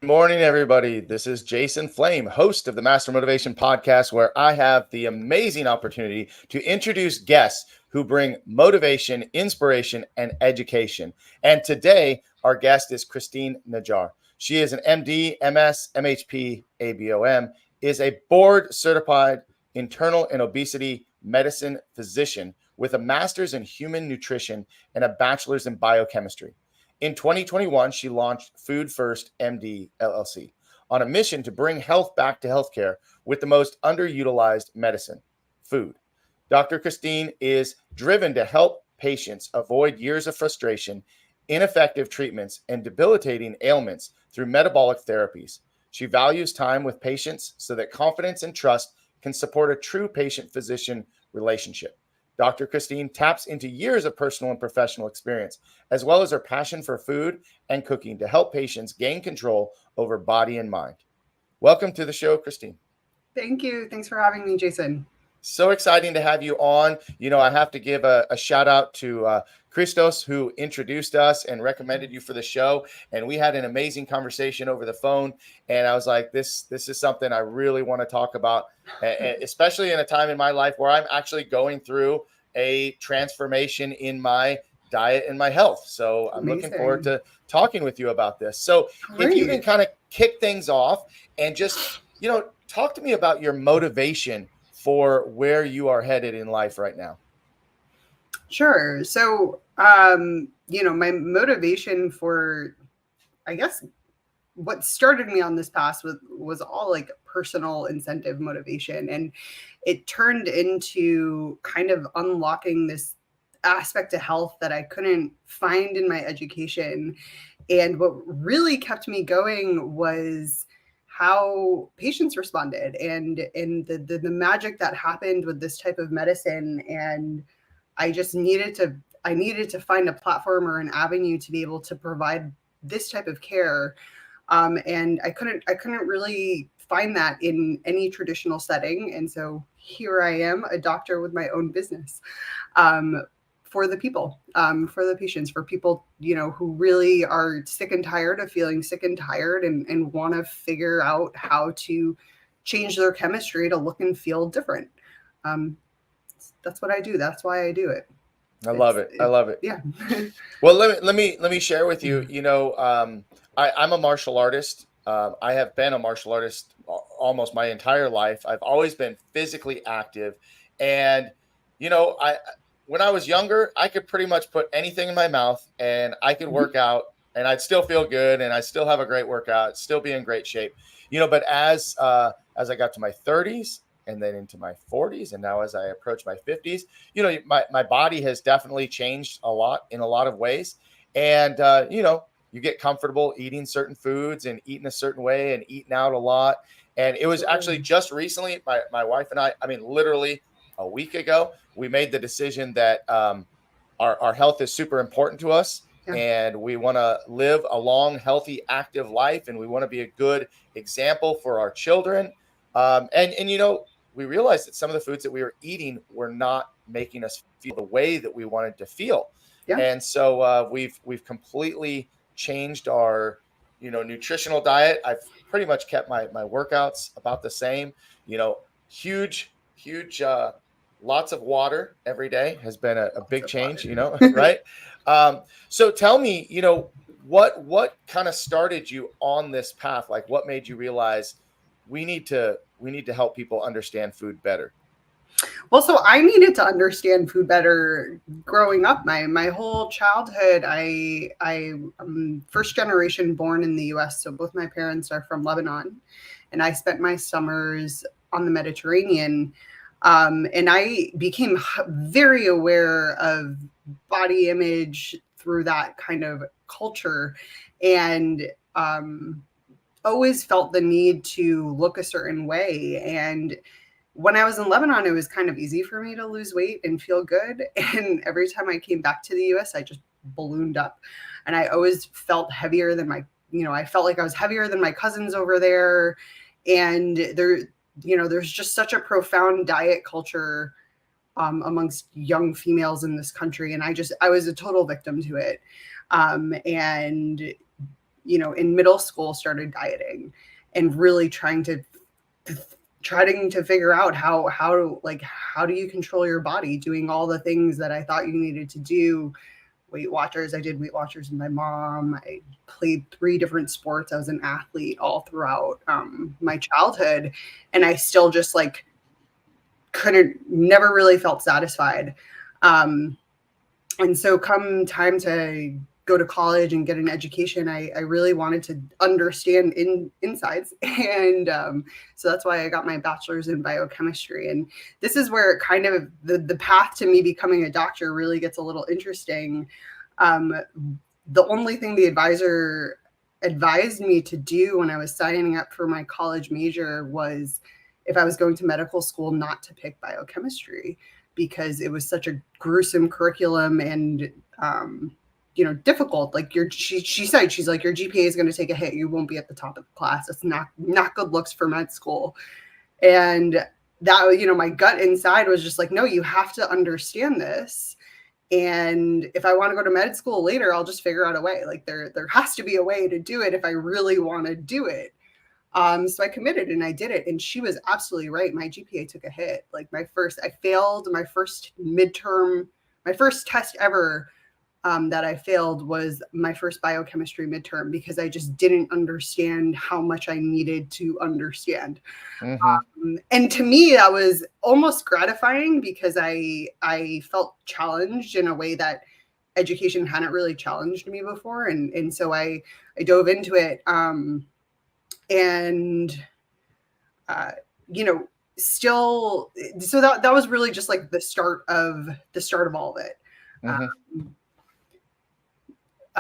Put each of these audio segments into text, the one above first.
Morning, everybody. This is Jason Flame, host of the Master Motivation Podcast, where I have the amazing opportunity to introduce guests who bring motivation, inspiration, and education. And today, our guest is Christine Najjar. She is an MD, MS, MHP, ABOM, is a board-certified internal and obesity medicine physician with a master's in human nutrition and a bachelor's in biochemistry. In 2021, she launched Food First MD LLC on a mission to bring health back to healthcare with the most underutilized medicine, food. Dr. Christine is driven to help patients avoid years of frustration, ineffective treatments, and debilitating ailments through metabolic therapies. She values time with patients so that confidence and trust can support a true patient-physician relationship. Dr. Christine taps into years of personal and professional experience, as well as her passion for food and cooking to help patients gain control over body and mind. Welcome to the show, Christine. Thank you. Thanks for having me, Jason. So exciting to have you on. You know, I have to give a shout out to Christos, who introduced us and recommended you for the show. And we had an amazing conversation over the phone. And I was like, this is something I really want to talk about, especially in a time in my life where I'm actually going through a transformation in my diet and my health. So I'm looking forward to talking with you about this. So if you can kind of kick things off and just, talk to me about your motivation for where you are headed in life right now. Sure. So, my motivation for, I guess, what started me on this path was all like personal incentive motivation. And it turned into kind of unlocking this aspect of health that I couldn't find in my education. And what really kept me going was how patients responded and the magic that happened with this type of medicine. And I just needed to find a platform or an avenue to be able to provide this type of care. And I couldn't really find that in any traditional setting. And so here I am, a doctor with my own business. For the people, for the patients, for people, who really are sick and tired of feeling sick and tired and want to figure out how to change their chemistry to look and feel different. That's what I do. That's why I do it. I love it. Yeah. Well, let me share with you, I'm a martial artist. I have been a martial artist almost my entire life. I've always been physically active. And, when I was younger, I could pretty much put anything in my mouth and I could work out and I'd still feel good and I still have a great workout, still be in great shape, but as I got to my 30s and then into my 40s and now as I approach my 50s, my body has definitely changed a lot in a lot of ways. And, you get comfortable eating certain foods and eating a certain way and eating out a lot. And it was actually just recently, my wife and I literally a week ago, we made the decision that our health is super important to us. Yeah. And we want to live a long, healthy, active life. And we want to be a good example for our children. We realized that some of the foods that we were eating were not making us feel the way that we wanted to feel. Yeah. And so we've completely changed our, nutritional diet. I've pretty much kept my workouts about the same, huge, lots of water every day has been a big change, right? So tell me, what kind of started you on this path? Like what made you realize we need to help people understand food better? Well, so I needed to understand food better growing up. My whole childhood, I'm first generation born in the US. So both my parents are from Lebanon and I spent my summers on the Mediterranean. And I became very aware of body image through that kind of culture and always felt the need to look a certain way. And when I was in Lebanon, it was kind of easy for me to lose weight and feel good. And every time I came back to the US, I just ballooned up. And I always felt heavier than I felt like I was heavier than my cousins over there. And there's just such a profound diet culture amongst young females in this country. And I was a total victim to it. And in middle school started dieting and really trying to figure out how do you control your body, doing all the things that I thought you needed to do. Weight Watchers. I did Weight Watchers with my mom. I played 3 different sports. I was an athlete all throughout my childhood, and I still just like never really felt satisfied. And so come time to go to college and get an education, I really wanted to understand insides. And so that's why I got my bachelor's in biochemistry. And this is where kind of the path to me becoming a doctor really gets a little interesting. The only thing the advisor advised me to do when I was signing up for my college major was, if I was going to medical school, not to pick biochemistry, because it was such a gruesome curriculum and difficult. Like she said, she's like, your GPA is going to take a hit. You won't be at the top of the class. It's not good looks for med school. And that, my gut inside was just like, no, you have to understand this. And if I want to go to med school later, I'll just figure out a way. Like there has to be a way to do it if I really want to do it. So I committed and I did it. And she was absolutely right. My GPA took a hit. Like I failed my first midterm, my first test ever that I failed was my first biochemistry midterm, because I just didn't understand how much I needed to understand. And to me, that was almost gratifying, because I felt challenged in a way that education hadn't really challenged me before. And so I dove into it. Still, so that was really just like the start of all of it.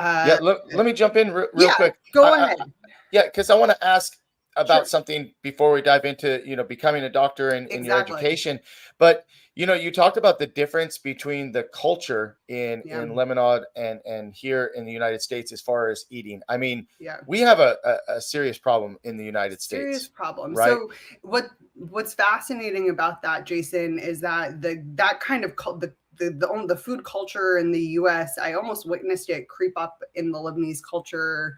Let me jump in real quick. Go ahead. Because I want to ask about something before we dive into becoming a doctor and in your education. But you talked about the difference between the culture in Lebanon and here in the United States as far as eating. I mean, we have a serious problem in the United States. Serious problem. Right? So what's fascinating about that, Jason, is that that kind of the food culture in the US, I almost witnessed it creep up in the Lebanese culture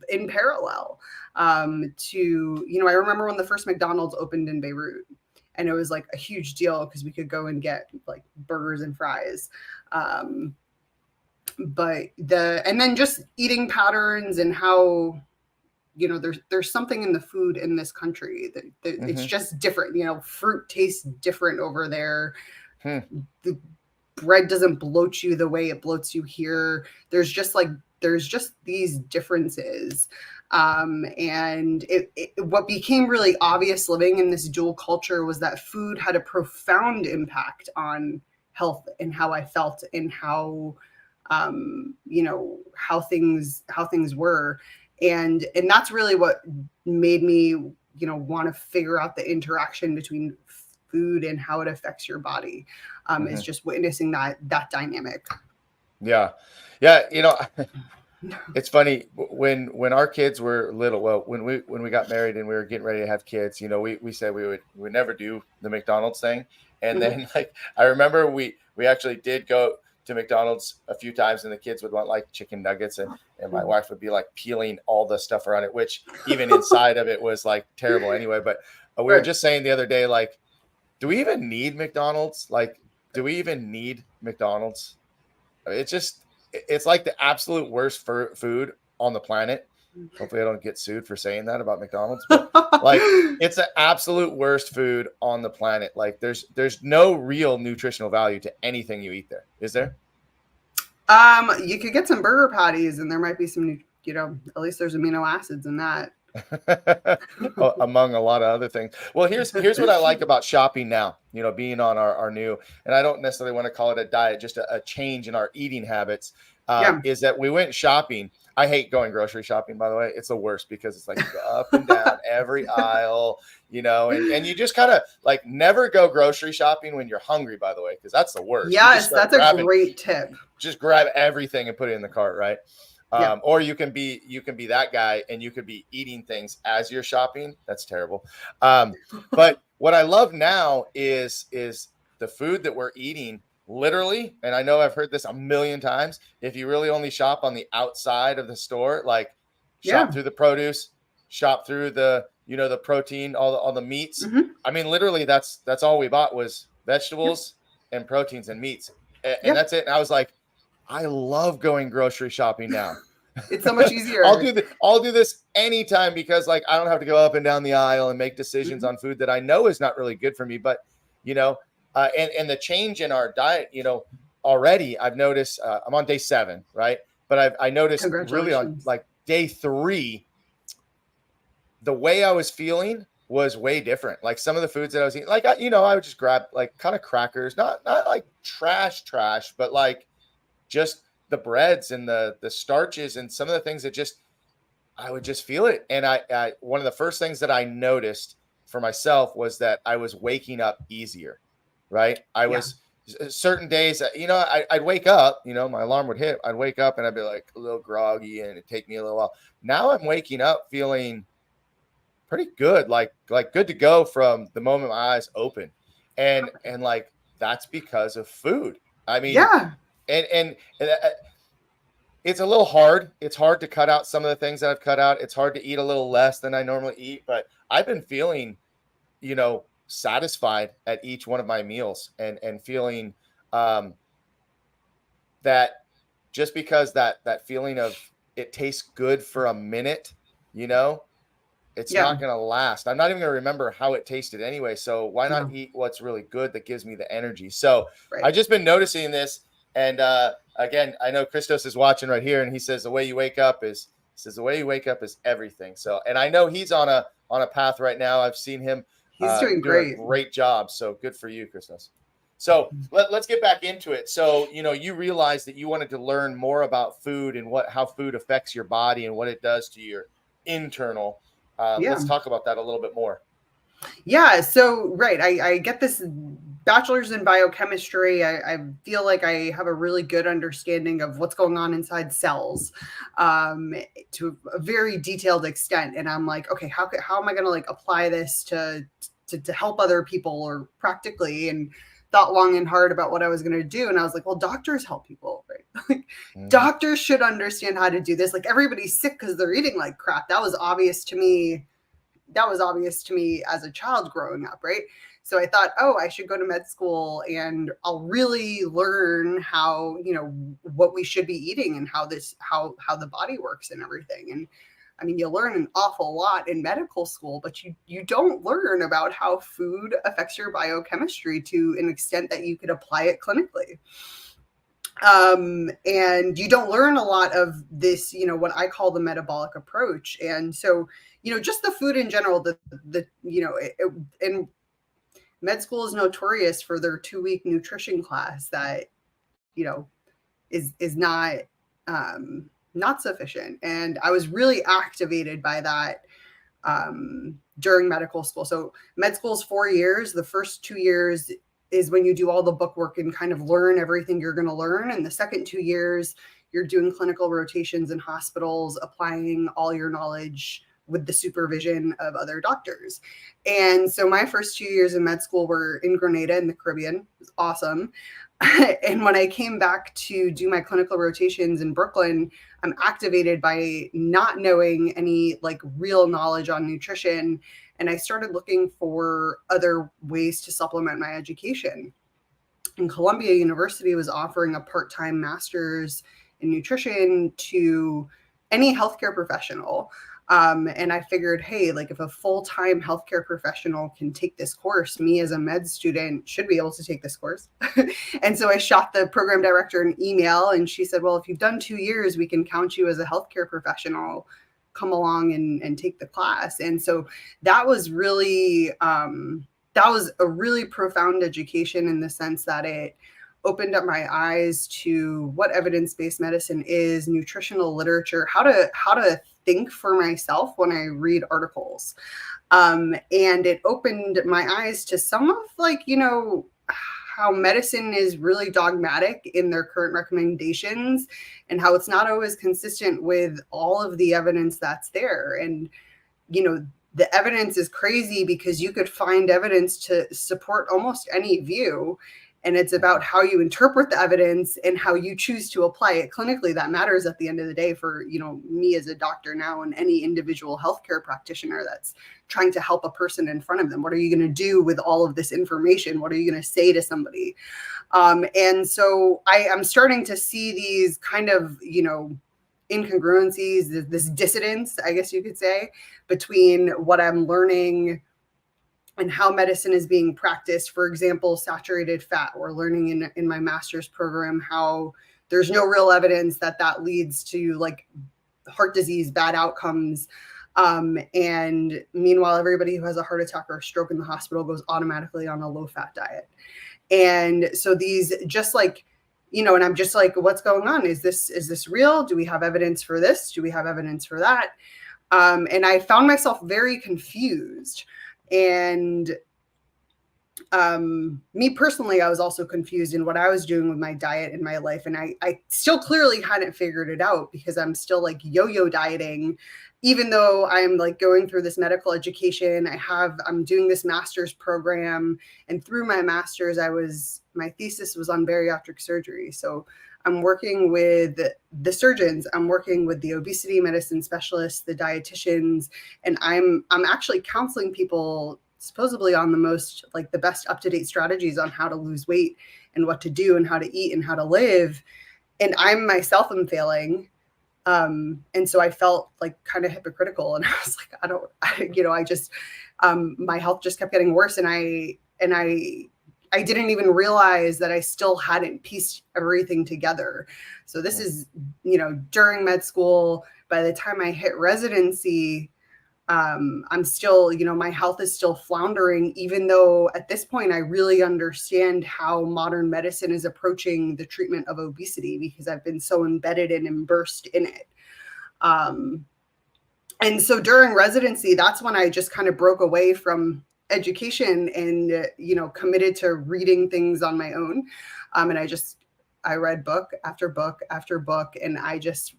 in parallel to, I remember when the first McDonald's opened in Beirut, and it was like a huge deal because we could go and get like burgers and fries. And then just eating patterns and how, there's something in the food in this country that it's just different. Fruit tastes different over there. The bread doesn't bloat you the way it bloats you here. There's just these differences. And what became really obvious living in this dual culture was that food had a profound impact on health and how I felt and how, how things were. And that's really what made me, want to figure out the interaction between food and how it affects your body. Is just witnessing that dynamic. Yeah. It's funny when our kids were little. Well, when we got married and we were getting ready to have kids, we said we would never do the McDonald's thing. And then I remember we actually did go to McDonald's a few times, and the kids would want like chicken nuggets, and my wife would be like peeling all the stuff around it, which even inside of it was like terrible anyway. But we were just saying the other day, like, do we even need McDonald's? Like, do we even need McDonald's? It's like the absolute worst food on the planet. Hopefully I don't get sued for saying that about McDonald's, but like it's the absolute worst food on the planet. Like there's no real nutritional value to anything you eat there. Is there? You could get some burger patties and there might be some, at least there's amino acids in that. Among a lot of other things. Well, here's what I like about shopping now, being on our new, and I don't necessarily want to call it a diet, just a change in our eating habits, is that we went shopping. I hate going grocery shopping, by the way. It's the worst because it's like you go up and down every aisle, and you just kind of like never go grocery shopping when you're hungry, by the way, because that's the worst. Yes, that's a great tip. Just grab everything and put it in the cart, right? Or you can be that guy and you could be eating things as you're shopping. That's terrible. But what I love now is the food that we're eating literally, and I know I've heard this a million times, if you really only shop on the outside of the store, like Yeah. shop through the produce, shop through the, the protein, all the meats. Mm-hmm. I mean, literally that's all we bought was Yep. vegetables and proteins and meats. And Yep. that's it. And I was like, I love going grocery shopping now. It's so much easier. I'll do this anytime because like I don't have to go up and down the aisle and make decisions Mm-hmm. on food that I know is not really good for me. But you know, and the change in our diet, already I've noticed. I'm on day 7, right? But I noticed really on Congratulations. like day 3, the way I was feeling was way different. Like some of the foods that I was eating, like I would just grab like kind of crackers, not like trash, but like just the breads and the starches and some of the things that just I would just feel it. And I one of the first things that I noticed for myself was that I was waking up easier, right? I Yeah. was certain days, I'd wake up, my alarm would hit. I'd wake up and I'd be like a little groggy and it'd take me a little while. Now I'm waking up feeling pretty good, like good to go from the moment my eyes open. And like that's because of food. I mean, Yeah. and it's a little hard. It's hard to cut out some of the things that I've cut out. It's hard to eat a little less than I normally eat, but I've been feeling, satisfied at each one of my meals and feeling that just because that feeling of it tastes good for a minute, it's Yeah. not going to last. I'm not even going to remember how it tasted anyway. So why not No. eat what's really good that gives me the energy? So Right. I've just been noticing this. And again, I know Christos is watching right here, and he says the way you wake up is everything. So, and I know he's on a path right now. I've seen him He's doing doing great. a great job. So good for you, Christos. So let's get back into it. So, you realized that you wanted to learn more about food and how food affects your body and what it does to your internal. Yeah. Let's talk about that a little bit more. Yeah. So, right. I get this bachelor's in biochemistry. I feel like I have a really good understanding of what's going on inside cells to a very detailed extent. And I'm like, okay, how am I going to like apply this to help other people or practically? And thought long and hard about what I was going to do. And I was like, well, doctors help people, right? Like doctors should understand how to do this. Like everybody's sick because they're eating like crap. That was obvious to me as a child growing up, right? So I thought, oh, I should go to med school and I'll really learn how, what we should be eating and how the body works and everything. And I mean, you learn an awful lot in medical school, but you don't learn about how food affects your biochemistry to an extent that you could apply it clinically. And you don't learn a lot of this, what I call the metabolic approach. And so, just the food in general, and med school is notorious for their 2-week nutrition class that, is not sufficient. And I was really activated by that during medical school. So med school is 4 years. The first 2 years is when you do all the book work and kind of learn everything you're going to learn. And the second 2 years, you're doing clinical rotations in hospitals, applying all your knowledge with the supervision of other doctors. And so my first 2 years in med school were in Grenada in the Caribbean. It was awesome. And when I came back to do my clinical rotations in Brooklyn, I'm activated by not knowing any like real knowledge on nutrition. And I started looking for other ways to supplement my education. And Columbia University was offering a part-time master's in nutrition to any healthcare professional. And I figured, hey, like if a full-time healthcare professional can take this course, me as a med student should be able to take this course. And so I shot the program director an email and she said, well, if you've done 2 years, we can count you as a healthcare professional. Come along and take the class. And so that was really, that was a really profound education in the sense that it opened up my eyes to what evidence-based medicine is, nutritional literature, how to think for myself when I read articles. And it opened my eyes to some of how medicine is really dogmatic in their current recommendations and how it's not always consistent with all of the evidence that's there. And, the evidence is crazy because you could find evidence to support almost any view. And it's about how you interpret the evidence and how you choose to apply it clinically that matters at the end of the day for, me as a doctor now and any individual healthcare practitioner that's trying to help a person in front of them. What are you going to do with all of this information? What are you going to say to somebody? And so I'm starting to see these kind of, incongruencies, this dissonance, I guess you could say, between what I'm learning and how medicine is being practiced. For example, saturated fat. We're learning in my master's program how there's no real evidence that leads to like heart disease, bad outcomes. And meanwhile, everybody who has a heart attack or a stroke in the hospital goes automatically on a low fat diet. And so these just like, and I'm just like, what's going on? Is this real? Do we have evidence for this? Do we have evidence for that? And I found myself very confused. And me personally, I was also confused in what I was doing with my diet and my life. And I still clearly hadn't figured it out because I'm still like yo-yo dieting, even though I'm like going through this medical education. I'm doing this master's program. And through my master's, my thesis was on bariatric surgery. So I'm working with the surgeons, I'm working with the obesity medicine specialists, the dietitians, and I'm actually counseling people supposedly on the best up-to-date strategies on how to lose weight and what to do and how to eat and how to live. And I myself am failing. And so I felt like kind of hypocritical, and I was like, my health just kept getting worse. And I didn't even realize that I still hadn't pieced everything together. So this is, during med school. By the time I hit residency, I'm still, my health is still floundering, even though at this point I really understand how modern medicine is approaching the treatment of obesity because I've been so embedded and immersed in it. And so during residency, that's when I just kind of broke away from education and, committed to reading things on my own. And I read book after book after book. And I just,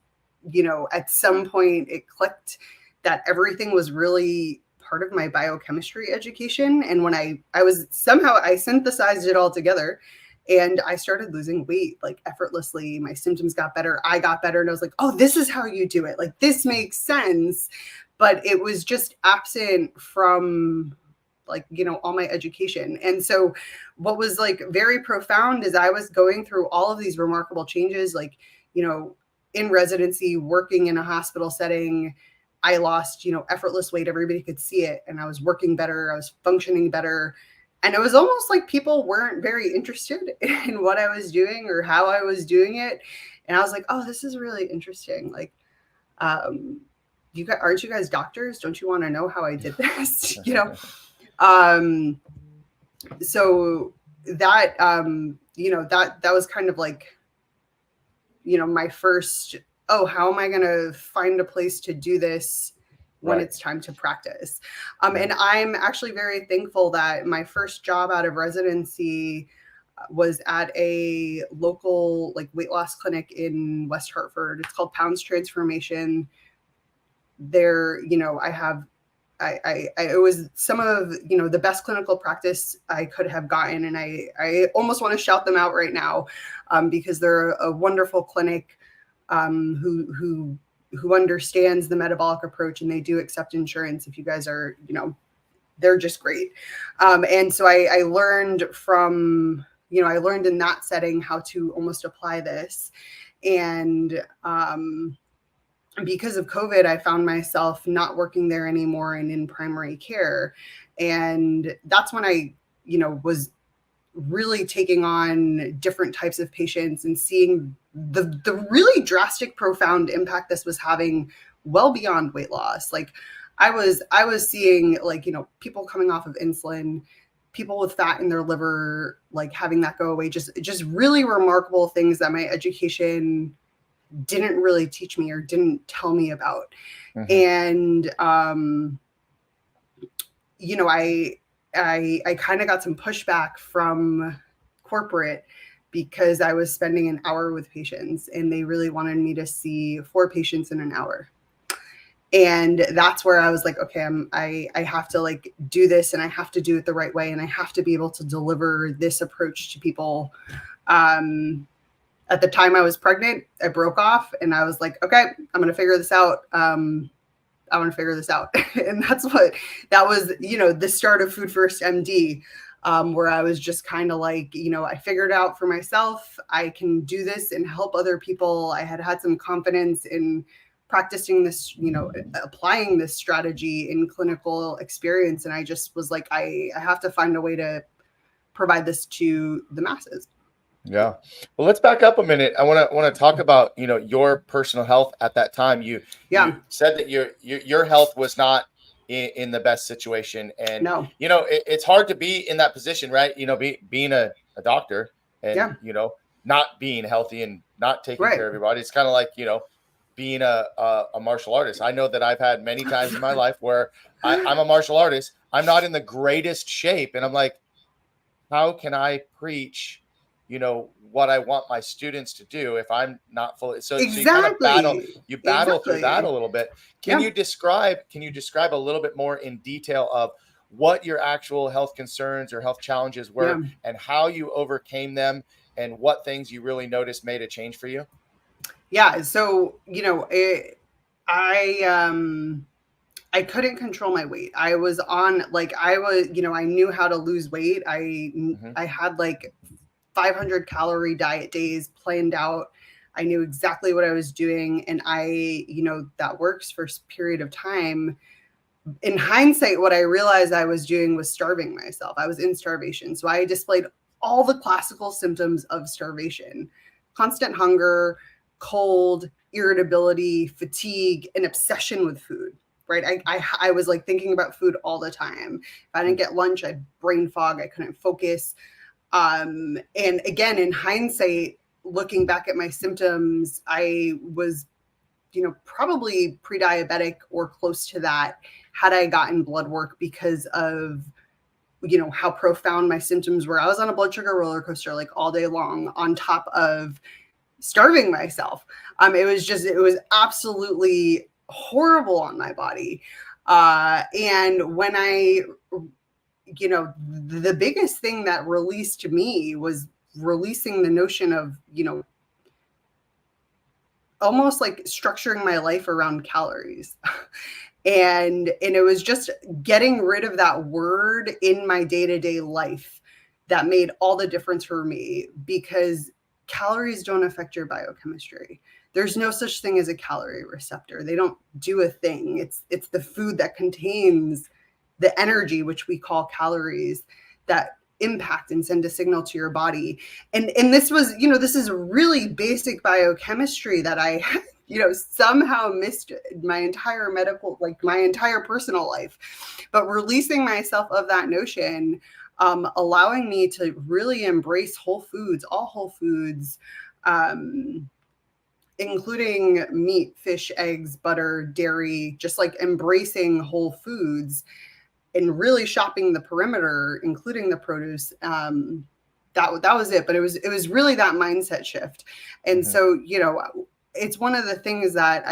at some point it clicked that everything was really part of my biochemistry education. And when I synthesized it all together and I started losing weight, like effortlessly. My symptoms got better. I got better. And I was like, oh, this is how you do it. Like, this makes sense. But it was just absent from all my education. And so what was like very profound is I was going through all of these remarkable changes, in residency, working in a hospital setting. I lost, effortless weight. Everybody could see it. And I was working better. I was functioning better. And it was almost like people weren't very interested in what I was doing or how I was doing it. And I was like, oh, this is really interesting. Like, aren't you guys doctors? Don't you want to know how I did this? So that, that was kind of like, my first, oh, how am I going to find a place to do this when it's time to practice? And I'm actually very thankful that my first job out of residency was at a local weight loss clinic in West Hartford. It's called Pounds Transformation. There, it was some of, the best clinical practice I could have gotten. And I almost want to shout them out right now because they're a wonderful clinic who understands the metabolic approach, and they do accept insurance. If you guys are, they're just great. And so I learned from, I learned in that setting how to almost apply this. And because of COVID, I found myself not working there anymore and in primary care. And that's when I, was really taking on different types of patients and seeing the really drastic, profound impact this was having well beyond weight loss. Like I was seeing people coming off of insulin, people with fat in their liver, having that go away, just really remarkable things that my education didn't really teach me or didn't tell me about. And, I kind of got some pushback from corporate because I was spending an hour with patients and they really wanted me to see 4 patients in an hour. And that's where I was like, okay, I have to like do this, and I have to do it the right way, and I have to be able to deliver this approach to people. At the time I was pregnant, I broke off, and I was like, okay, I'm going to figure this out. I want to figure this out. And that was, the start of Food First MD, where I was just kind of like, I figured out for myself, I can do this and help other people. I had some confidence in practicing this, applying this strategy in clinical experience. And I just was like, I have to find a way to provide this to the masses. Yeah. Well, let's back up a minute. I want to talk about, your personal health at that time. You said that your health was not in the best situation, and no. It's hard to be in that position, right? Being a doctor and not being healthy and not taking care of everybody. It's kind of like, being a martial artist. I know that I've had many times in my life where I'm a martial artist. I'm not in the greatest shape, and I'm like, how can I preach what I want my students to do if I'm not fully so you kind of battle through that a little bit. Can you describe a little bit more in detail of what your actual health concerns or health challenges were and how you overcame them and what things you really noticed made a change for you? Yeah. So, I couldn't control my weight. I was on I knew how to lose weight. I had like 500 calorie diet days planned out. I knew exactly what I was doing. And that works for a period of time. In hindsight, what I realized I was doing was starving myself. I was in starvation. So I displayed all the classical symptoms of starvation: constant hunger, cold, irritability, fatigue, and obsession with food. Right. I was like thinking about food all the time. If I didn't get lunch, I had brain fog. I couldn't focus. And again, in hindsight, looking back at my symptoms, I was, probably pre-diabetic or close to that had I gotten blood work, because of, how profound my symptoms were. I was on a blood sugar roller coaster like all day long on top of starving myself. It was absolutely horrible on my body. And when the biggest thing that released me was releasing the notion of, almost like structuring my life around calories. and it was just getting rid of that word in my day-to-day life that made all the difference for me, because calories don't affect your biochemistry. There's no such thing as a calorie receptor. They don't do a thing. It's the food that contains the energy, which we call calories, that impact and send a signal to your body. And this was, this is really basic biochemistry that I, somehow missed my entire my entire personal life. But releasing myself of that notion, allowing me to really embrace whole foods, all whole foods, including meat, fish, eggs, butter, dairy, just like embracing whole foods and really shopping the perimeter, including the produce. That was it. But it was really that mindset shift. And so, it's one of the things that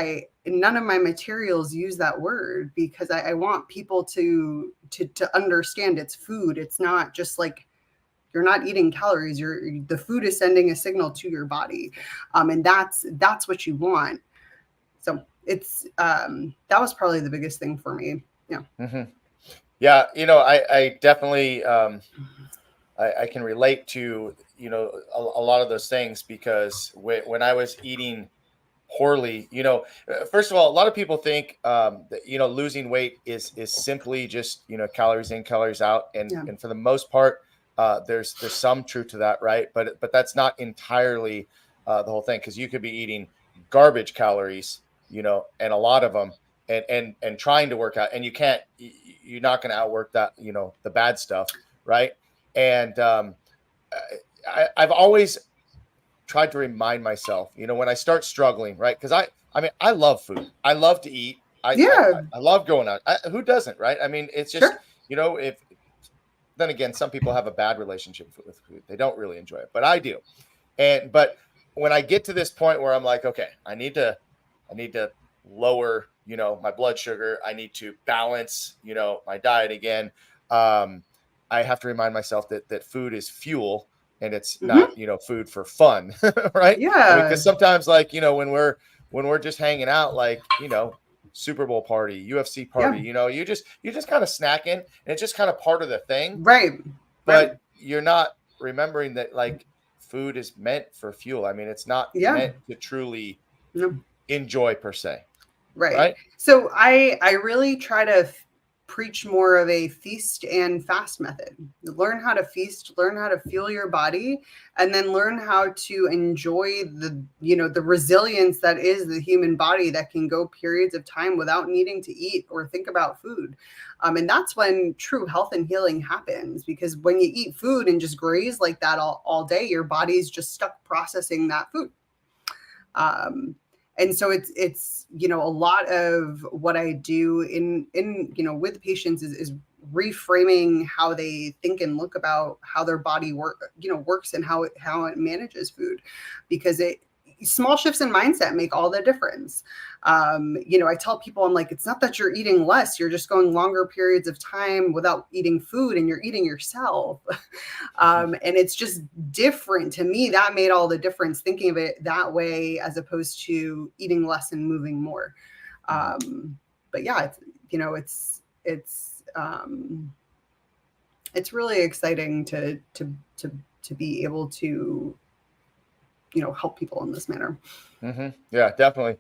none of my materials use that word, because I want people to understand it's food. It's not just like, you're not eating calories. The food is sending a signal to your body. And that's what you want. So it's, that was probably the biggest thing for me. Yeah. Mm-hmm. Yeah. I definitely, I can relate to, a lot of those things, because when I was eating poorly, first of all, a lot of people think, that, losing weight is simply just, calories in, calories out. And for the most part, there's some truth to that. Right. But that's not entirely, the whole thing. 'Cause you could be eating garbage calories, and a lot of them, and trying to work out, and you're not going to outwork that, the bad stuff. Right. And, I've always tried to remind myself, when I start struggling, right? Because I love food. I love to eat. I love going out. Who doesn't, right? I mean, it's just, if then again, some people have a bad relationship with food. They don't really enjoy it, but I do. But when I get to this point where I'm like, okay, I need to lower, my blood sugar. I need to balance, my diet again. I have to remind myself that food is fuel and it's not, Hmm. food for fun, right? I mean, because Yeah. sometimes, like, when we're just hanging out, like, Super Bowl party, UFC party, Yeah. you just kind of snacking, and it's just kind of part of the thing, Right. Right. but you're not remembering that, like, food is meant for fuel. I mean, it's not Yeah. meant to truly No. enjoy per se, Right. right? So I really try to preach more of a feast and fast method. Learn how to feast, learn how to fuel your body, and then learn how to enjoy the resilience that is the human body that can go periods of time without needing to eat or think about food. And that's when true health and healing happens, because when you eat food and just graze like that all day, your body's just stuck processing that food. Um, and so it's a lot of what I do in with patients is reframing how they think and look about how their body works and how it manages food, because it small shifts in mindset make all the difference. I tell people, I'm like, it's not that you're eating less, you're just going longer periods of time without eating food and you're eating yourself. And it's just different to me. That made all the difference, thinking of it that way as opposed to eating less and moving more. Mhm. But yeah, it's really exciting to be able to help people in this manner. Yeah, definitely.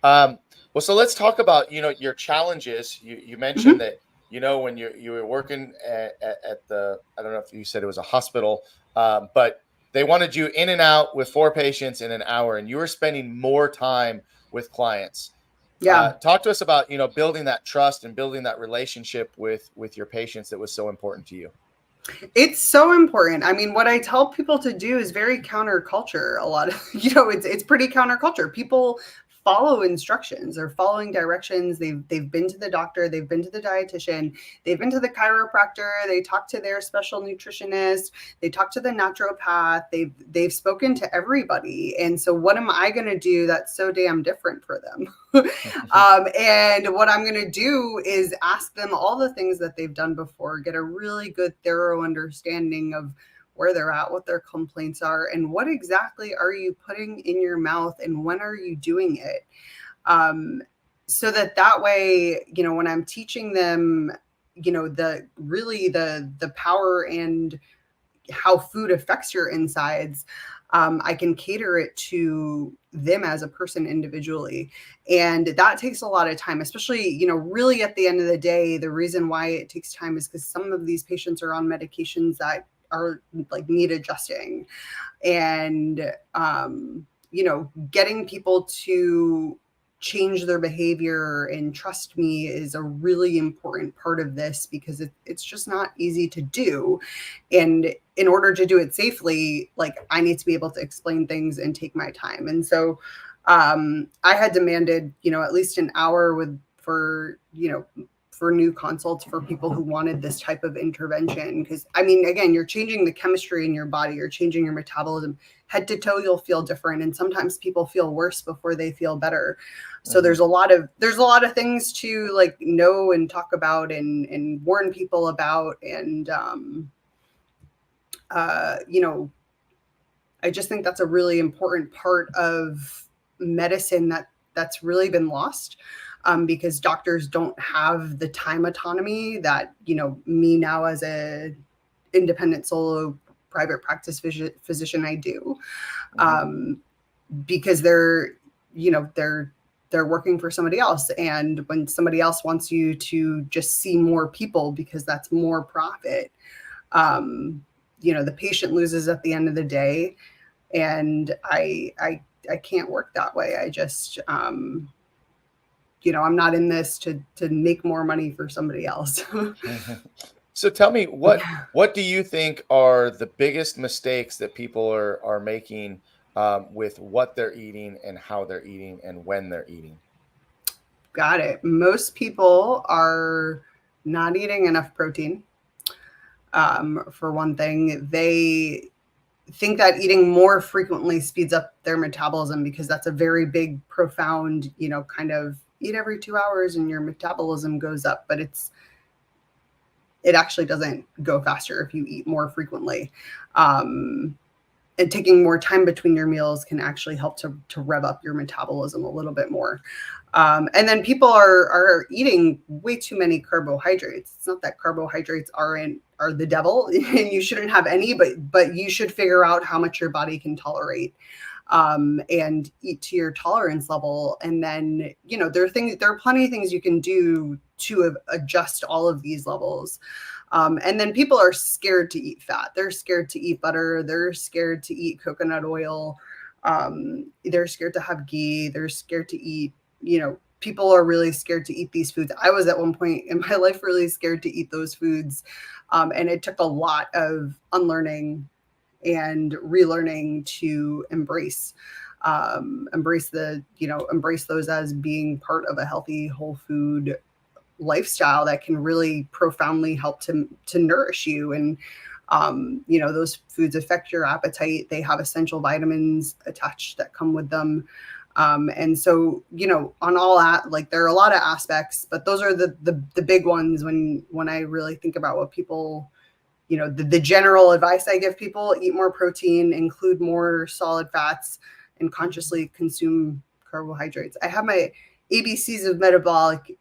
Um, well, so let's talk about, your challenges. You mentioned Hmm. that, when you were working at the, I don't know if you said it was a hospital, but they wanted you in and out with 4 patients in an hour, and you were spending more time with clients. Yeah. Talk to us about, building that trust and building that relationship with your patients that was so important to you. It's so important. I mean, what I tell people to do is very counterculture. A lot of, it's pretty counterculture. People follow instructions or following directions. They've been to the doctor, they've been to the dietitian, they've been to the chiropractor, they talk to their special nutritionist, they talk to the naturopath, they've spoken to everybody. And so what am I going to do that's so damn different for them? And what I'm going to do is ask them all the things that they've done before, get a really good, thorough understanding of where they're at, what their complaints are, and what exactly are you putting in your mouth and when are you doing it. Um, so that way, when I'm teaching them, the power and how food affects your insides, I can cater it to them as a person individually. And that takes a lot of time, especially, really at the end of the day. The reason why it takes time is because some of these patients are on medications that are like need adjusting. And, getting people to change their behavior and trust me is a really important part of this, because it's just not easy to do. And in order to do it safely, like, I need to be able to explain things and take my time. And so I had demanded, at least an hour for new consults for people who wanted this type of intervention. Because, I mean, again, you're changing the chemistry in your body, you're changing your metabolism. Head to toe, you'll feel different. And sometimes people feel worse before they feel better. So Mhm. there's a lot of things to, like, know and talk about and warn people about. And uh, you know, I just think that's a really important part of medicine that's really been lost, because doctors don't have the time autonomy that, me now as a independent solo private practice physician I do, Mhm. um, because they're working for somebody else. And when somebody else wants you to just see more people because that's more profit, um, the patient loses at the end of the day. And I can't work that way. I just, I'm not in this to make more money for somebody else. Mhm. So tell me, what do you think are the biggest mistakes that people are making, with what they're eating and how they're eating and when they're eating? Got it. Most people are not eating enough protein. For one thing, they think that eating more frequently speeds up their metabolism, because that's a very big, profound, kind of eat every 2 hours and your metabolism goes up. But it actually doesn't go faster if you eat more frequently. And taking more time between your meals can actually help to rev up your metabolism a little bit more. And then people are eating way too many carbohydrates. It's not that carbohydrates are the devil and you shouldn't have any, but you should figure out how much your body can tolerate, and eat to your tolerance level. And then, there are plenty of things you can do to adjust all of these levels. And then people are scared to eat fat. They're scared to eat butter. They're scared to eat coconut oil. They're scared to have ghee. They're scared to eat, people are really scared to eat these foods. I was at one point in my life really scared to eat those foods. And it took a lot of unlearning and relearning to embrace those as being part of a healthy, whole food lifestyle that can really profoundly help to nourish you. And those foods affect your appetite. They have essential vitamins attached that come with them. And so, on all that, like, there are a lot of aspects, but those are the big ones when I really think about what people, the general advice I give people: eat more protein, include more solid fats, and consciously consume carbohydrates. I have my ABCs of metabolic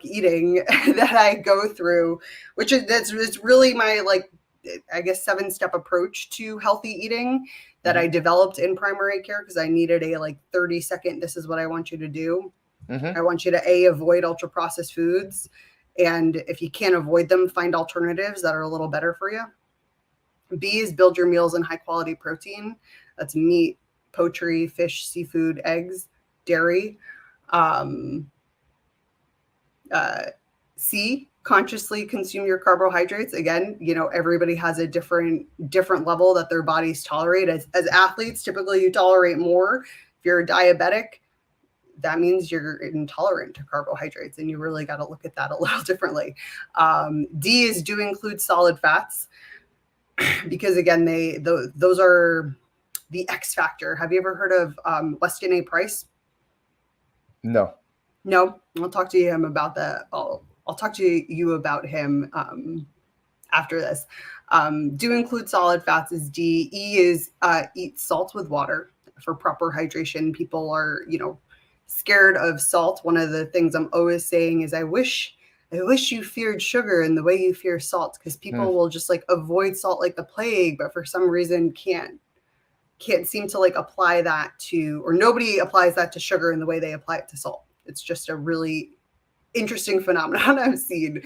eating that I go through, which it's really my, like, I guess 7-step approach to healthy eating that I developed in primary care, because I needed a 30-second, this is what I want you to do. I want you to avoid ultra processed foods, and if you can't avoid them, find alternatives that are a little better for you. B is build your meals in high quality protein. That's meat, poultry, fish, seafood, eggs, dairy. C, consciously consume your carbohydrates. Again, everybody has a different level that their bodies tolerate. As athletes, typically you tolerate more. If you're a diabetic, that means you're intolerant to carbohydrates, and you really got to look at that a little differently. D is do include solid fats, because again, those are the X factor. Have you ever heard of Weston A. Price? No. I'll talk to him about that. I'll talk to you about him after this. Do include solid fats is D. E is eat salt with water for proper hydration. People are, scared of salt. One of the things I'm always saying is I wish you feared sugar in the way you fear salt, because people will just avoid salt like the plague, but for some reason can't seem to apply that to, or nobody applies that to sugar in the way they apply it to salt. It's just a really interesting phenomenon I've seen.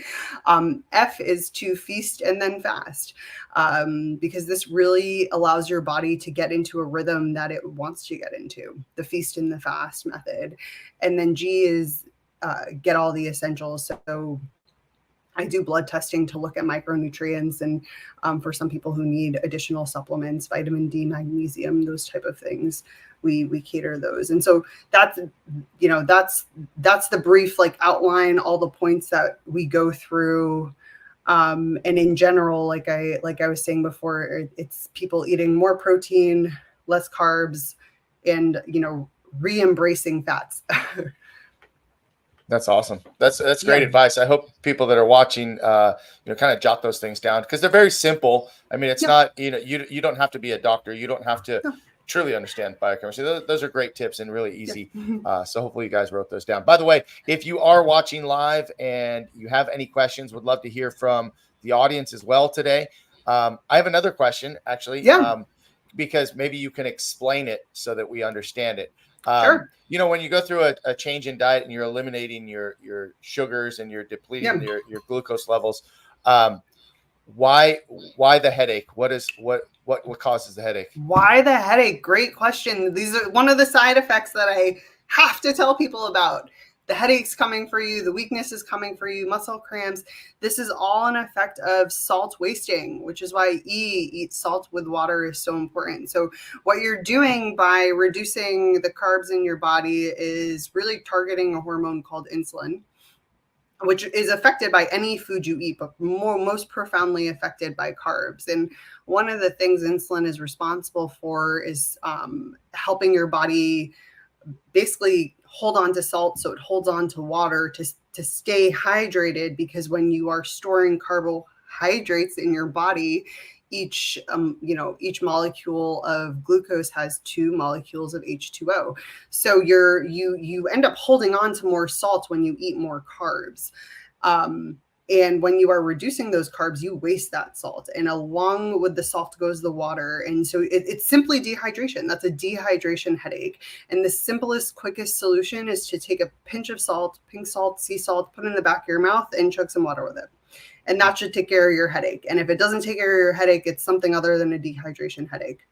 F is to feast and then fast, because this really allows your body to get into a rhythm that it wants to get into, the feast and the fast method. And then G is get all the essentials. So I do blood testing to look at micronutrients, and for some people who need additional supplements, vitamin D, magnesium, those type of things, we cater those. And so that's the brief outline, all the points that we go through. And in general, like I was saying before, it's people eating more protein, less carbs, and re-embracing fats. That's awesome. That's great advice. I hope people that are watching, kind of jot those things down, because they're very simple. I mean, it's not, you don't have to be a doctor. You don't have to truly understand biochemistry. Those are great tips and really easy. So hopefully you guys wrote those down. By the way, if you are watching live and you have any questions, would love to hear from the audience as well today. I have another question, actually, because maybe you can explain it so that we understand it. Sure. When you go through a change in diet and you're eliminating your sugars and you're depleting your glucose levels, why the headache? What causes the headache? Why the headache? Great question. These are one of the side effects that I have to tell people about. The headache's coming for you. The weakness is coming for you. Muscle cramps. This is all an effect of salt wasting, which is why eat salt with water is so important. So what you're doing by reducing the carbs in your body is really targeting a hormone called insulin. which is affected by any food you eat, but most profoundly affected by carbs. And one of the things insulin is responsible for is helping your body basically hold on to salt, so it holds on to water to stay hydrated, because when you are storing carbohydrates in your body, each molecule of glucose has 2 molecules of H2O. So you end up holding on to more salt when you eat more carbs. And when you are reducing those carbs, you waste that salt. And along with the salt goes the water. And so it's simply dehydration. That's a dehydration headache. And the simplest, quickest solution is to take a pinch of salt, pink salt, sea salt, put it in the back of your mouth and chug some water with it. And that should take care of your headache. And if it doesn't take care of your headache, it's something other than a dehydration headache.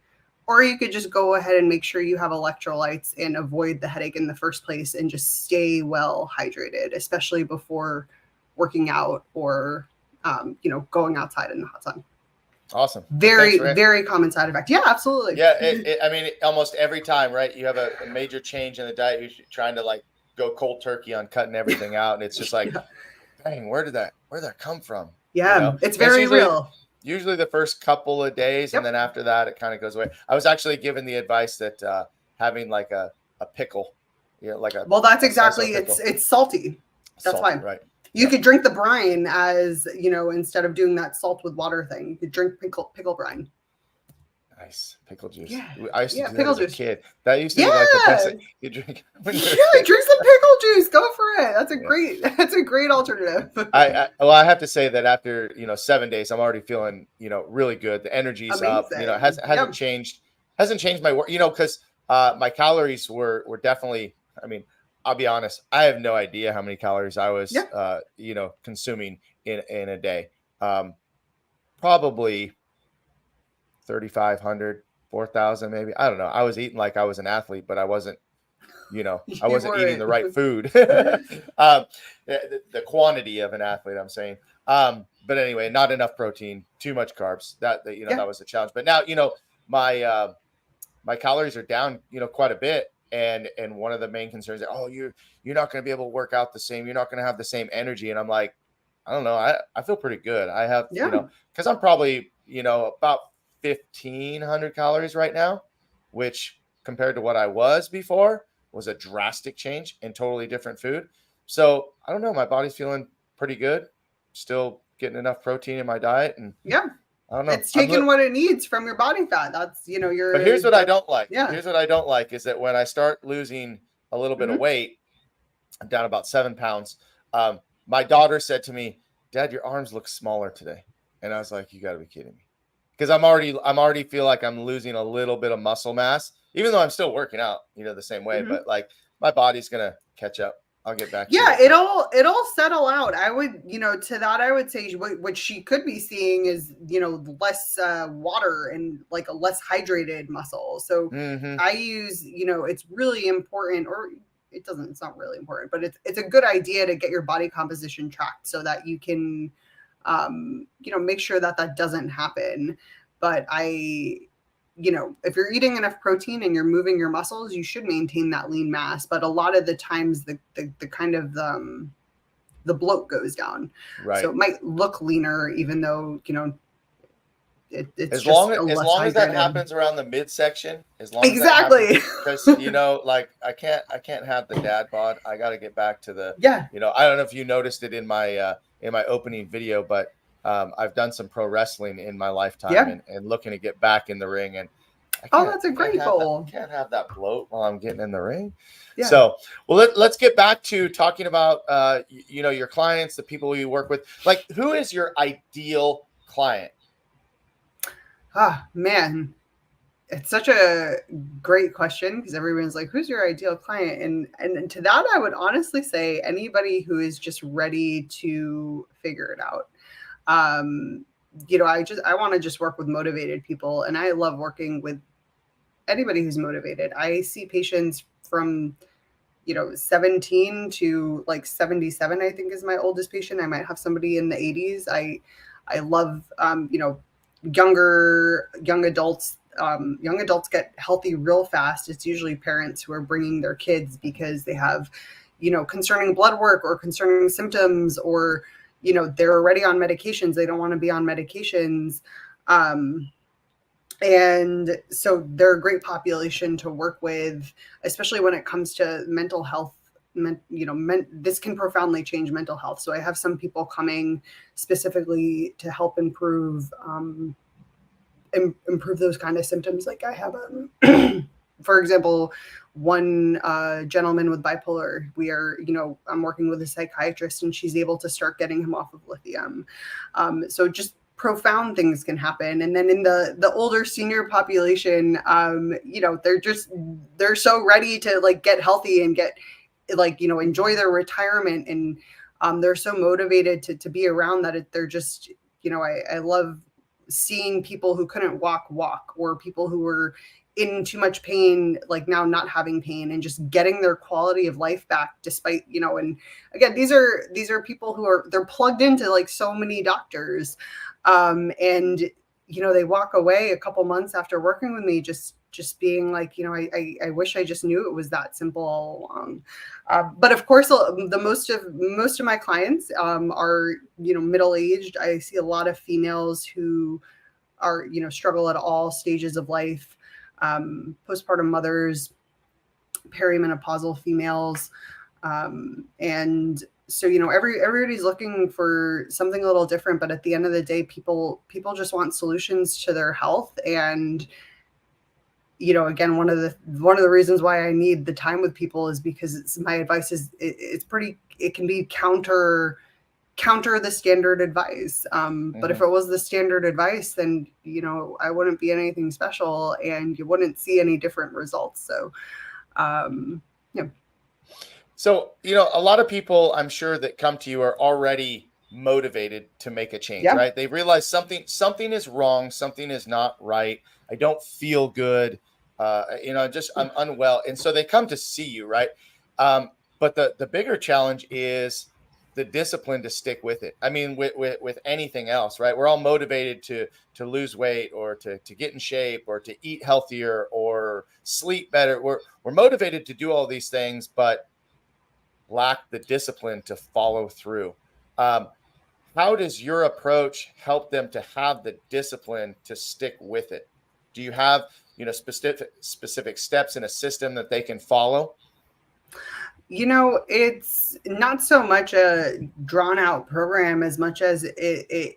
Or you could just go ahead and make sure you have electrolytes and avoid the headache in the first place and just stay well hydrated, especially before working out or, going outside in the hot sun. Awesome. Very common side effect. Yeah, absolutely. Yeah. I mean, almost every time, right? You have a major change in the diet. You're trying to like go cold turkey on cutting everything out. And it's just like, dang, where'd that come from? Yeah. It's very real. Usually the first couple of days. And then after that, it kind of goes away. I was actually given the advice that having like a pickle, well, that's exactly, it's salty. That's fine. Right. You could drink the brine as, instead of doing that salt with water thing, you could drink pickle brine. Nice. Pickle juice. Yeah. I used to do pickle that as juice. a kid. That used to be like the best thing you drink. Drink some pickle juice. Go for it. That's a great alternative. I have to say that after, 7 days, I'm already feeling, really good. The energy's amazing. up, hasn't changed my work, because my calories were definitely, I mean, I'll be honest, I have no idea how many calories I was, consuming in a day. Probably 3,500, 4,000, maybe. I don't know. I was eating like I was an athlete, but I wasn't, I wasn't eating the right food. The quantity of an athlete, I'm saying. But anyway, not enough protein, too much carbs. That was a challenge. But now, my calories are down, quite a bit. And one of the main concerns is, you're not going to be able to work out the same. You're not going to have the same energy. And I'm like, I don't know. I feel pretty good. I have, because I'm probably, about 1,500 calories right now, which compared to what I was before was a drastic change and totally different food. So I don't know. My body's feeling pretty good. Still getting enough protein in my diet. And I don't know. It's taking what it needs from your body fat. That's, But here's what I don't like. Yeah. Here's what I don't like is that when I start losing a little bit of weight, I'm down about 7 pounds. My daughter said to me, "Dad, your arms look smaller today." And I was like, "You got to be kidding me." Because I'm already feel like I'm losing a little bit of muscle mass, even though I'm still working out, the same way. But like my body's going to catch up. I'll get back. It'll settle out. I would, to that, I would say what she could be seeing is, less water and like a less hydrated muscle. So I use, it's really important, or it's not really important, but it's a good idea to get your body composition tracked so that you can, make sure that doesn't happen. But if you're eating enough protein and you're moving your muscles, you should maintain that lean mass. But a lot of the times the kind of the bloat goes down. Right. So it might look leaner, even though, it's as long as that happens around the midsection, exactly. Because like I can't have the dad bod. I got to get back to the I don't know if you noticed it in my opening video, but I've done some pro wrestling in my lifetime and looking to get back in the ring. And that's a great goal. Can't have that bloat while I'm getting in the ring. Yeah. So, well, let's get back to talking about, your clients, the people you work with. Like, who is your ideal client? Man, it's such a great question because everyone's like, who's your ideal client? And to that, I would honestly say anybody who is just ready to figure it out. I want to just work with motivated people, and I love working with anybody who's motivated. I see patients from, 17 to like 77, I think is my oldest patient. I might have somebody in the 80s. I love, young adults. Young adults get healthy real fast. It's usually parents who are bringing their kids because they have, concerning blood work or concerning symptoms, or, they're already on medications. They don't want to be on medications. And so they're a great population to work with, especially when it comes to mental health. This can profoundly change mental health. So I have some people coming specifically to help improve those kind of symptoms. Like I have for example, one gentleman with bipolar. I'm working with a psychiatrist, and she's able to start getting him off of lithium. So just profound things can happen. And then in the older senior population, they're so ready to like get healthy and get like, enjoy their retirement, and they're so motivated to be around that. They're just, I love seeing people who couldn't walk, or people who were in too much pain, like now not having pain, and just getting their quality of life back despite, and again, these are people who they're plugged into like so many doctors. And, they walk away a couple months after working with me, just being like, I wish I just knew it was that simple all along. But of course, most of my clients are, middle-aged. I see a lot of females who are, struggle at all stages of life, postpartum mothers, perimenopausal females. And so, everybody's looking for something a little different, but at the end of the day, people just want solutions to their health. And, again, one of the reasons why I need the time with people is because my advice is it can be counter the standard advice. But if it was the standard advice, then, I wouldn't be anything special, and you wouldn't see any different results. So, yeah. So, a lot of people, I'm sure, that come to you are already motivated to make a change, right? They realize something is wrong, something is not right. I don't feel good. I'm unwell. And so they come to see you, right? But the bigger challenge is the discipline to stick with it. I mean, with anything else, right? We're all motivated to lose weight, or to get in shape, or to eat healthier, or sleep better. We're motivated to do all these things, but lack the discipline to follow through. How does your approach help them to have the discipline to stick with it? Do you have, specific steps in a system that they can follow? It's not so much a drawn out program as much as I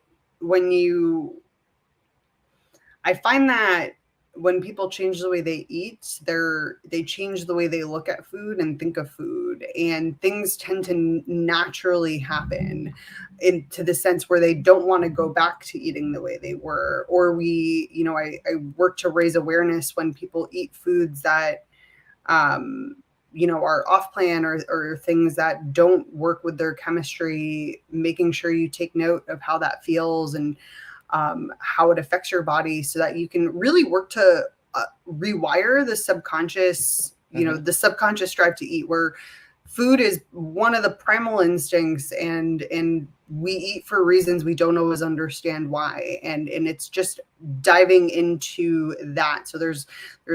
find that when people change the way they eat, they change the way they look at food and think of food, and things tend to naturally happen into the sense where they don't want to go back to eating the way they were. Or I work to raise awareness when people eat foods that, are off plan, or things that don't work with their chemistry, making sure you take note of how that feels, and how it affects your body, so that you can really work to rewire the subconscious, the subconscious drive to eat, where food is one of the primal instincts, and we eat for reasons we don't always understand why. And it's just diving into that. So there's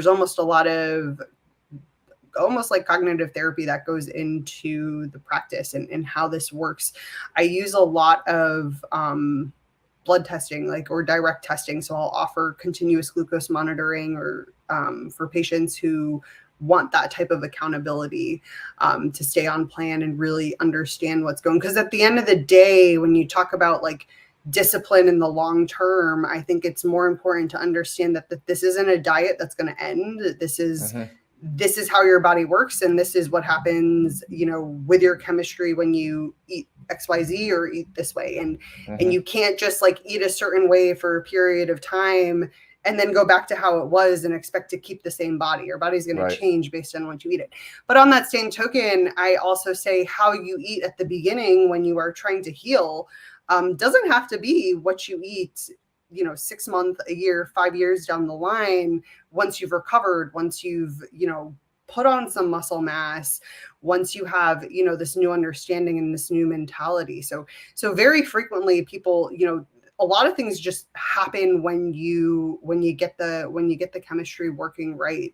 almost a lot of almost like cognitive therapy that goes into the practice and how this works. I use a lot of blood testing, or direct testing. So I'll offer continuous glucose monitoring, or for patients who want that type of accountability, to stay on plan and really understand what's going. Because at the end of the day, when you talk about discipline in the long term, I think it's more important to understand that this isn't a diet that's going to end. This is how your body works, and this is what happens, with your chemistry when you eat XYZ or eat this way. And you can't just eat a certain way for a period of time and then go back to how it was and expect to keep the same body. Your body's going to change based on what you eat it. But on that same token, I also say how you eat at the beginning when you are trying to heal doesn't have to be what you eat 6 months, a year, 5 years down the line, once you've recovered, once you've, put on some muscle mass, once you have, this new understanding and this new mentality. So very frequently people, a lot of things just happen when you get the chemistry working right.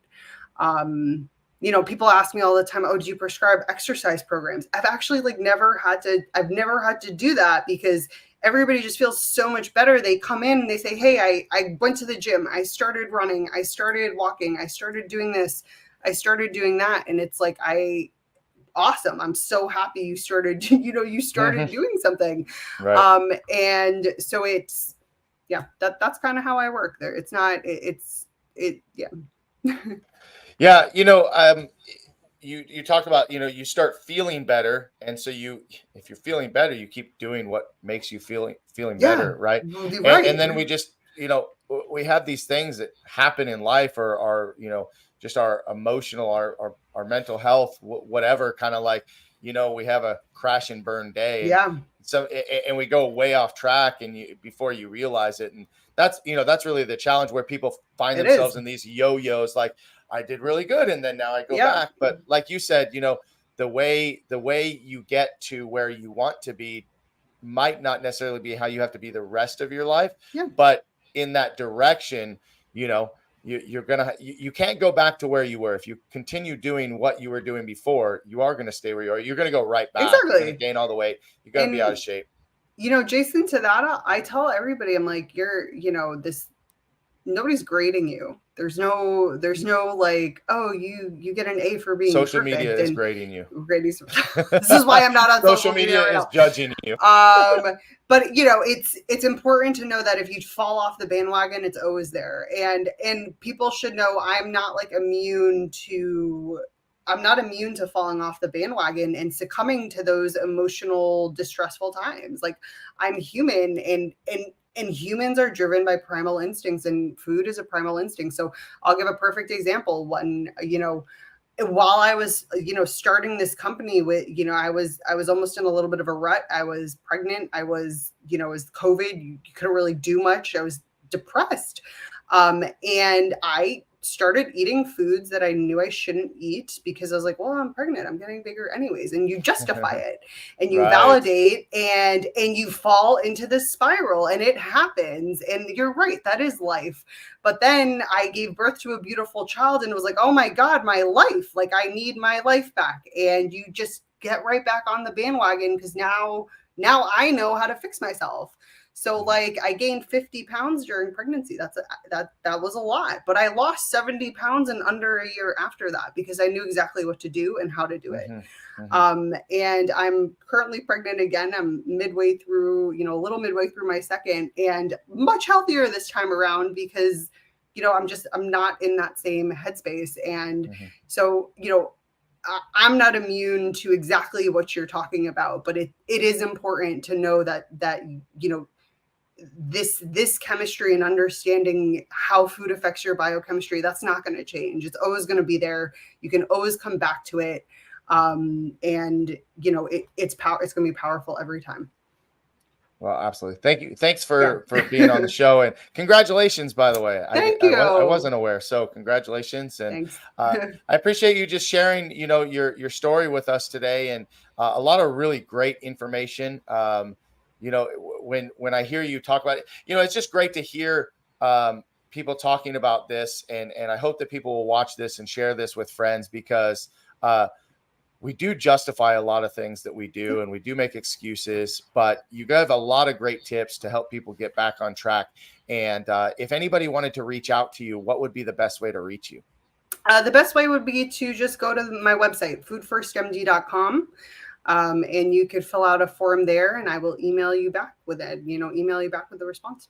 people ask me all the time, oh, do you prescribe exercise programs? I've actually never had to do that, because everybody just feels so much better. They come in and they say, hey, I went to the gym. I started running. I started walking. I started doing this. I started doing that. And it's like, awesome. I'm so happy you started doing something. Right. And so that's kind of how I work there. It's not, yeah. Yeah. You talked about, you start feeling better. And so if you're feeling better, you keep doing what makes you feeling Yeah. better. Right. Right. And then we just, we have these things that happen in life, or just our emotional, our mental health, whatever, kind of like, we have a crash and burn day. Yeah. So, and we go way off track, and before you realize it. And that's really the challenge, where people find themselves in these yo-yos, like, I did really good, and then now I go back. But like you said, the way you get to where you want to be might not necessarily be how you have to be the rest of your life. Yeah. But in that direction, you can't go back to where you were. If you continue doing what you were doing before, you are going to stay where you are. You're going to go right back. Exactly. You're going to gain all the weight. You're going to be out of shape. Jason, to that, I tell everybody, I'm like, nobody's grading you. There's no like, oh, you get an A for being social perfect, media is grading you. This is why I'm not on social media is judging you. But it's important to know that if you fall off the bandwagon, it's always there. And people should know I'm not immune to falling off the bandwagon and succumbing to those emotional, distressful times. Like, I'm human, and humans are driven by primal instincts, and food is a primal instinct. So I'll give a perfect example. When, while I was, starting this company with, I was almost in a little bit of a rut. I was pregnant. I was, it was COVID. You couldn't really do much. I was depressed. And I started eating foods that I knew I shouldn't eat, because I was like, well, I'm pregnant, I'm getting bigger anyways. And you justify it, and you validate, and you fall into this spiral, and it happens. And you're right, that is life. But then I gave birth to a beautiful child, and it was like, oh my God, my life, like, I need my life back. And you just get right back on the bandwagon, because now I know how to fix myself. So I gained 50 pounds during pregnancy. That was a lot, but I lost 70 pounds in under a year after that, because I knew exactly what to do and how to do it. And I'm currently pregnant again. I'm midway through, a little midway through my second, and much healthier this time around, because, I'm not in that same headspace. And so, I'm not immune to exactly what you're talking about, but it is important to know that this chemistry and understanding how food affects your biochemistry, that's not going to change. It's always going to be there. You can always come back to it. And it's going to be powerful every time. Well, absolutely. Thank you. Thanks for being on the show, and congratulations, by the way. Thank you. I wasn't aware, so congratulations. And I appreciate you just sharing, your story with us today, and a lot of really great information. When I hear you talk about it, it's just great to hear people talking about this, and I hope that people will watch this and share this with friends, because we do justify a lot of things that we do, and we do make excuses, but you have a lot of great tips to help people get back on track. And if anybody wanted to reach out to you, what would be the best way to reach you? The best way would be to just go to my website, foodfirstmd.com. And you could fill out a form there, and I will email you back with it, email you back with the response.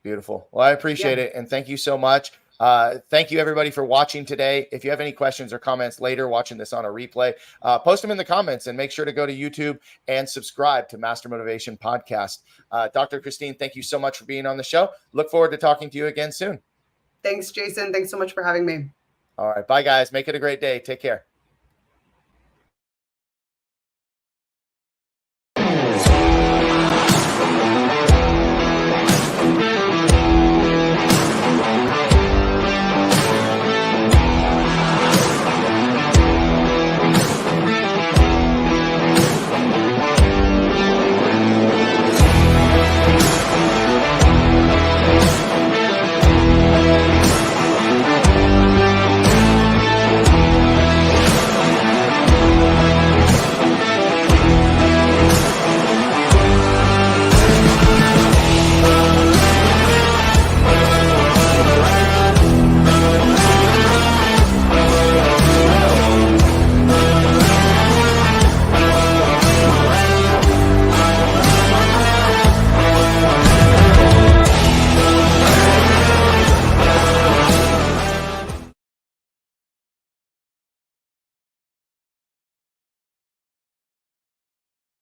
Beautiful. Well, I appreciate it. And thank you so much. Thank you, everybody, for watching today. If you have any questions or comments later watching this on a replay, post them in the comments, and make sure to go to YouTube and subscribe to Master Motivation Podcast. Dr. Christine, thank you so much for being on the show. Look forward to talking to you again soon. Thanks, Jason. Thanks so much for having me. All right. Bye, guys. Make it a great day. Take care.